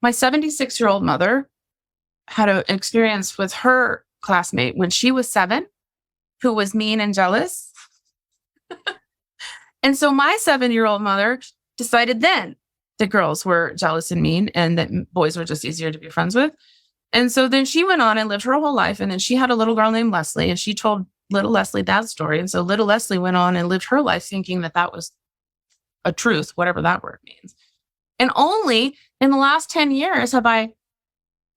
my 76-year-old mother had an experience with her classmate when she was 7, who was mean and jealous. And so my 7-year-old mother decided then that girls were jealous and mean and that boys were just easier to be friends with. And so then she went on and lived her whole life. And then she had a little girl named Leslie, and she told little Leslie that story. And so little Leslie went on and lived her life thinking that that was a truth, whatever that word means. And only in the last 10 years have I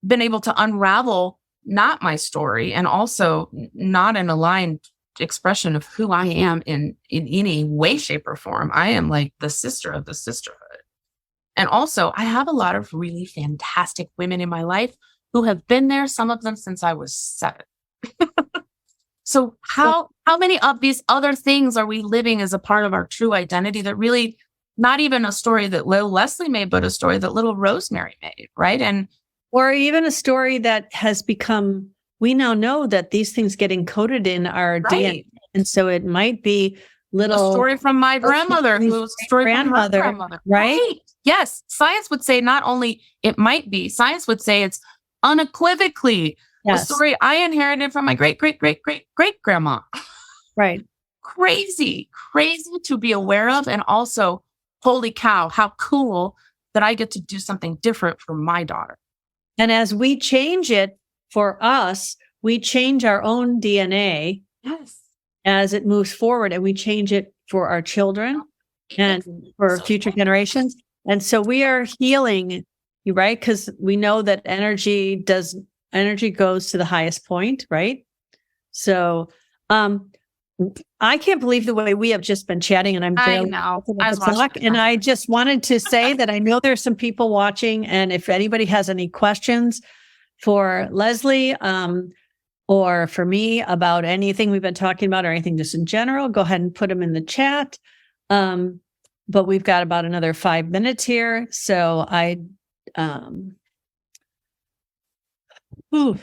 been able to unravel not my story and also not an aligned expression of who I am in any way, shape, or form. I am like the sister of the sisterhood. And also, I have a lot of really fantastic women in my life who have been there, some of them since I was 7. So how many of these other things are we living as a part of our true identity that really not even a story that little Leslie made, but a story that little Rosemary made, right? And or even a story that has become, we now know that these things get encoded in our DNA. And so it might be a story from my grandmother, who's a story from her grandmother. Right? Yes. Science would say not only it might be, science would say it's unequivocally a story I inherited from my great, great, great, great, great grandma. Right. Crazy to be aware of. And also, holy cow, how cool that I get to do something different for my daughter. And as we change it for us, we change our own DNA as it moves forward, and we change it for our children and for future generations. And so we are healing, right? Because we know that energy goes to the highest point, right? So I can't believe the way we have just been chatting, and I'm barely and I just wanted to say that I know there's some people watching, and if anybody has any questions for Leslie or for me about anything we've been talking about or anything just in general, go ahead and put them in the chat. But we've got about another 5 minutes here, so we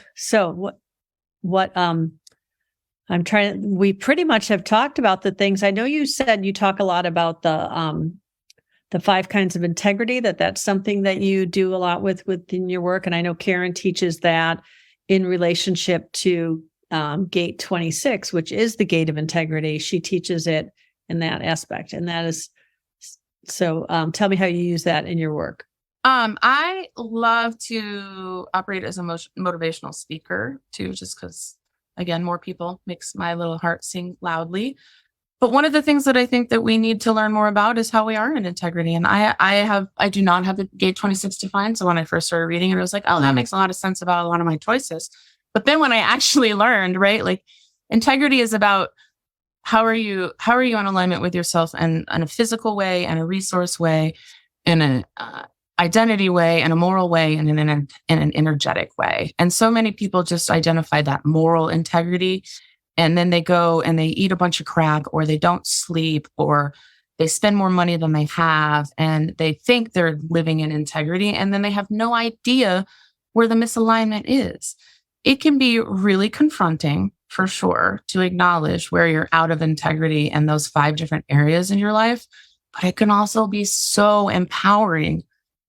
pretty much have talked about the things. I know you said you talk a lot about the 5 kinds of integrity, that's something that you do a lot within your work. And I know Karen teaches that in relationship to gate 26, which is the gate of integrity. She teaches it in that aspect. And that is, so tell me how you use that in your work. I love to operate as a motivational speaker too, just because, again, more people makes my little heart sing loudly. But one of the things that I think that we need to learn more about is how we are in integrity. And I do not have the gate 26 defined. So when I first started reading it, I was like, oh, that makes a lot of sense about a lot of my choices. But then when I actually learned, right, like integrity is about how are you in alignment with yourself and in a physical way and a resource way, in an identity way and a moral way and in an energetic way. And so many people just identify that moral integrity, and then they go and they eat a bunch of crap, or they don't sleep, or they spend more money than they have, and they think they're living in integrity, and then they have no idea where the misalignment is. It can be really confronting, for sure, to acknowledge where you're out of integrity in those 5 different areas in your life, but it can also be so empowering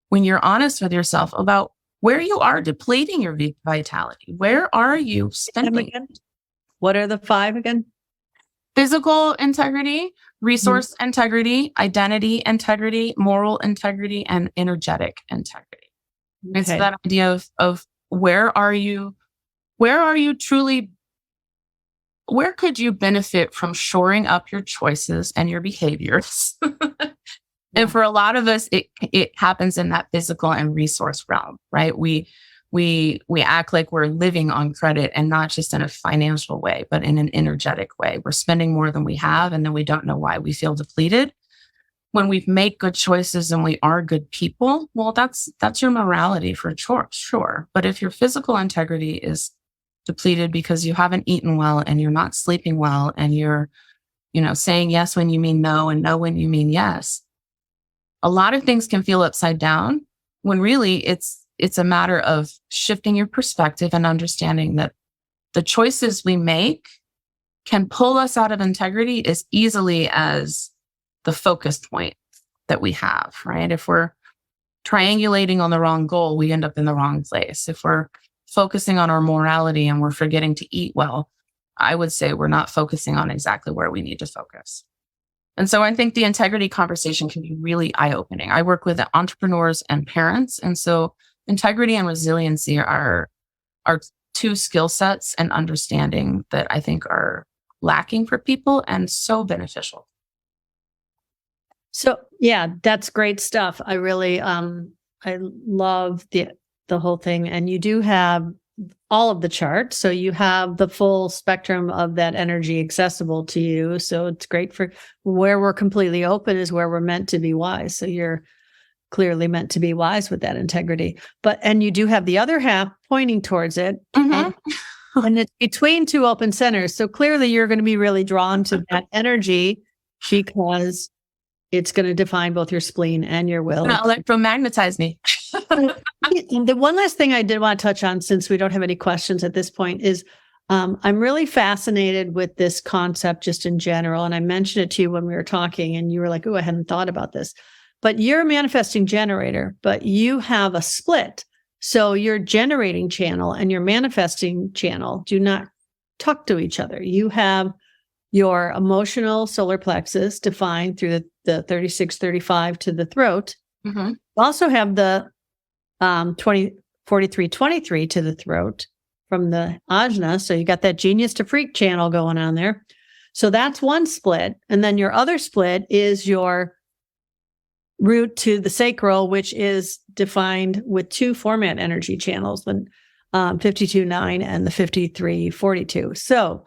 when you're honest with yourself about where you are depleting your vitality. Where are you spending? What are the 5 again? Physical integrity, resource integrity, identity integrity, moral integrity, and energetic integrity. Okay. It's that idea of where are you truly, where could you benefit from shoring up your choices and your behaviors? And for a lot of us, it happens in that physical and resource realm, right? We act like we're living on credit, and not just in a financial way, but in an energetic way. We're spending more than we have, and then we don't know why. We feel depleted. When we've made good choices and we are good people, well, that's your morality for sure. But if your physical integrity is depleted because you haven't eaten well and you're not sleeping well and you're, saying yes when you mean no and no when you mean yes, a lot of things can feel upside down, when really it's a matter of shifting your perspective and understanding that the choices we make can pull us out of integrity as easily as the focus point that we have, right? If we're triangulating on the wrong goal, we end up in the wrong place. If we're focusing on our morality and we're forgetting to eat well, I would say we're not focusing on exactly where we need to focus. And so I think the integrity conversation can be really eye-opening. I work with entrepreneurs and parents. And so integrity and resiliency are two skill sets and understanding that I think are lacking for people and so beneficial. So yeah, that's great stuff. I really I love the whole thing. And you do have all of the charts. So you have the full spectrum of that energy accessible to you. So it's great for where we're completely open is where we're meant to be wise. So you're clearly meant to be wise with that integrity. And you do have the other half pointing towards it. And it's between two open centers. So clearly you're going to be really drawn to that energy because it's going to define both your spleen and your will. It's going to electromagnetize me. The one last thing I did want to touch on, since we don't have any questions at this point, is I'm really fascinated with this concept just in general. And I mentioned it to you when we were talking and you were like, oh, I hadn't thought about this. But you're a manifesting generator, but you have a split. So your generating channel and your manifesting channel do not talk to each other. You have your emotional solar plexus defined through the 3635 to the throat. Mm-hmm. You also have the 4323 to the throat from the ajna. So you got that genius to freak channel going on there. So that's one split. And then your other split is your root to the sacral, which is defined with two format energy channels, the 52.9 and the 53.42. So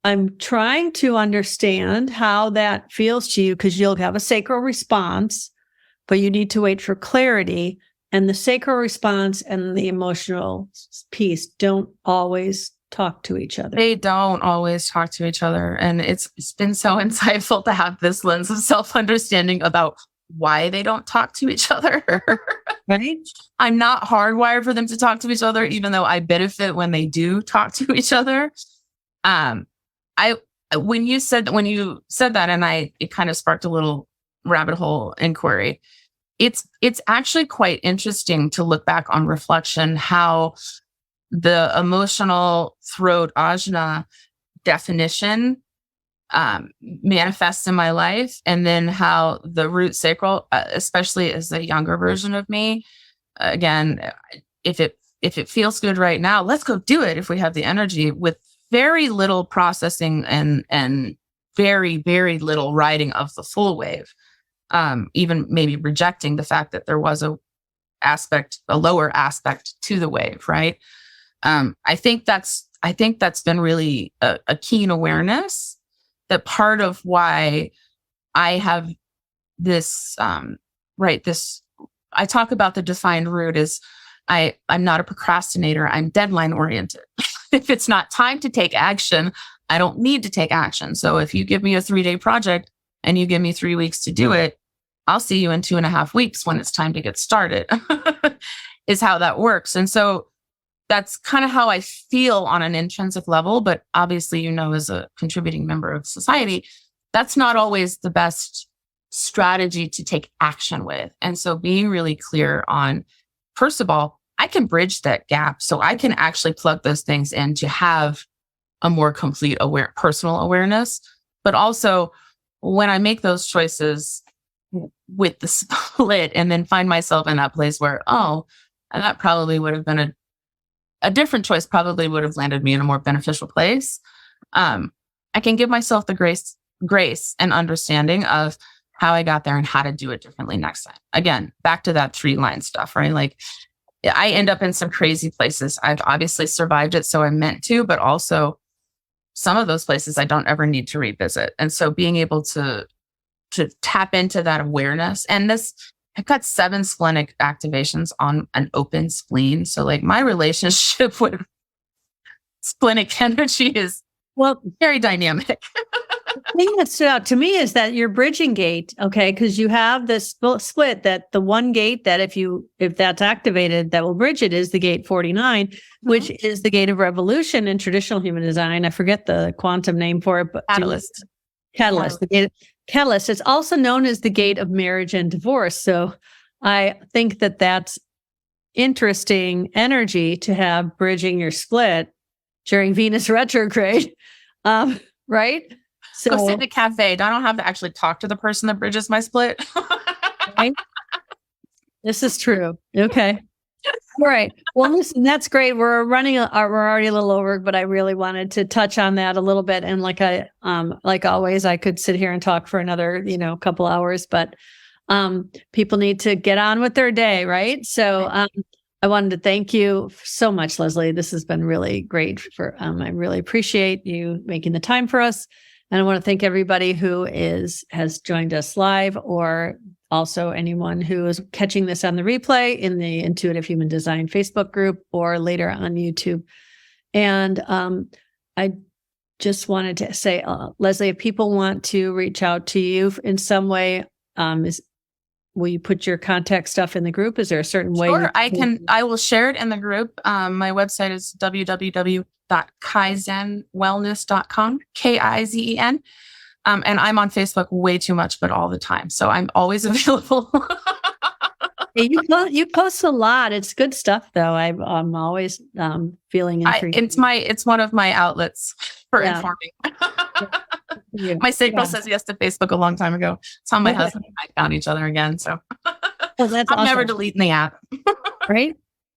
I'm trying to understand how that feels to you, because you'll have a sacral response, but you need to wait for clarity. And the sacral response and the emotional piece don't always talk to each other. They don't always talk to each other. And it's been so insightful to have this lens of self-understanding about why they don't talk to each other. Right? I'm not hardwired for them to talk to each other, even though I benefit when they do talk to each other. When you said that, and it kind of sparked a little rabbit hole inquiry. It's actually quite interesting to look back on reflection, how the emotional throat ajna definition manifests in my life, and then how the root sacral, especially as a younger version of me, again, if it feels good right now, let's go do it. If we have the energy, with very little processing and very, very little riding of the full wave, even maybe rejecting the fact that there was a lower aspect to the wave, right? I think that's been really a keen awareness, that part of why I have this, I talk about the defined root is I'm not a procrastinator. I'm deadline oriented. If it's not time to take action, I don't need to take action. So if you give me a 3-day project and you give me 3 weeks to do it, I'll see you in 2.5 weeks when it's time to get started, is how that works. And so that's kind of how I feel on an intrinsic level. But obviously, as a contributing member of society, that's not always the best strategy to take action with. And so being really clear on, first of all, I can bridge that gap. So I can actually plug those things in to have a more complete personal awareness. But also, when I make those choices with the split and then find myself in that place where, and that probably would have been a different choice, probably would have landed me in a more beneficial place. I can give myself the grace and understanding of how I got there and how to do it differently next time. Again, back to that 3-line stuff, right? Like, I end up in some crazy places. I've obviously survived it, so I'm meant to, but also some of those places I don't ever need to revisit. And so being able to tap into that awareness, and I've got 7 splenic activations on an open spleen. So like my relationship with splenic energy is, very dynamic. thing that stood out to me is that your bridging gate, okay, because you have this split that the one gate that if that's activated, that will bridge it is the gate 49, which is the gate of revolution in traditional human design. I forget the quantum name for it, but Catalyst. The gate catalyst. It's also known as the gate of marriage and divorce. So I think that that's interesting energy to have bridging your split during Venus retrograde, right? So Go sit in a cafe. I don't have to actually talk to the person that bridges my split. right? This is true. Okay. All right. Well, listen, that's great. We're already a little over, but I really wanted to touch on that a little bit. And like always, I could sit here and talk for another, couple hours, but people need to get on with their day, right? So I wanted to thank you so much, Leslie. This has been really great. I really appreciate you making the time for us. And I want to thank everybody who has joined us live, or also anyone who is catching this on the replay in the Intuitive Human Design Facebook group or later on YouTube. And I just wanted to say, Leslie, if people want to reach out to you in some way, will you put your contact stuff in the group? Is there a certain way? Sure, I will share it in the group. My website is www.kaizenwellness.com, Kizen. And I'm on Facebook way too much, but all the time. So I'm always available. You post a lot. It's good stuff, though. I'm always feeling intrigued. It's one of my outlets for informing. My sacral says yes to Facebook a long time ago. It's how my husband and I found each other again. So that's I'm awesome. never deleting the app. Right?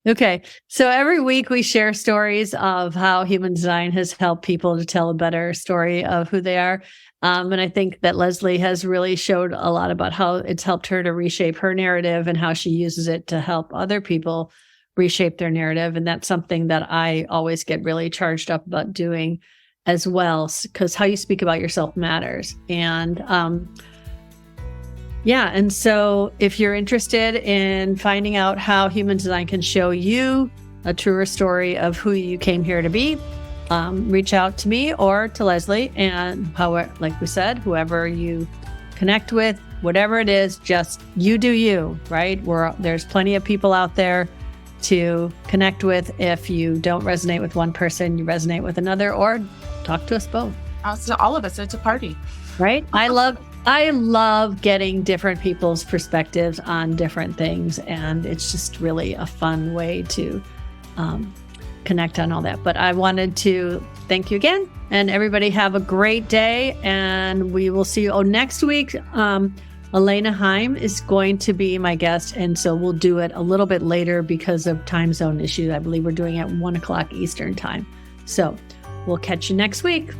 Okay. So every week we share stories of how human design has helped people to tell a better story of who they are. And I think that Leslie has really showed a lot about how it's helped her to reshape her narrative and how she uses it to help other people reshape their narrative. And that's something that I always get really charged up about doing as well, because how you speak about yourself matters. And and so if you're interested in finding out how human design can show you a truer story of who you came here to be, reach out to me or to Leslie. And like we said, whoever you connect with, whatever it is, just you do you, right? There's plenty of people out there to connect with. If you don't resonate with one person, you resonate with another, or talk to us both. So all of us, it's a party. Right? I love getting different people's perspectives on different things. And it's just really a fun way to connect on all that. But I wanted to thank you again, and everybody have a great day. And we will see you next week. Elena Heim is going to be my guest. And so we'll do it a little bit later because of time zone issues. I believe we're doing it at 1:00 Eastern time. So we'll catch you next week.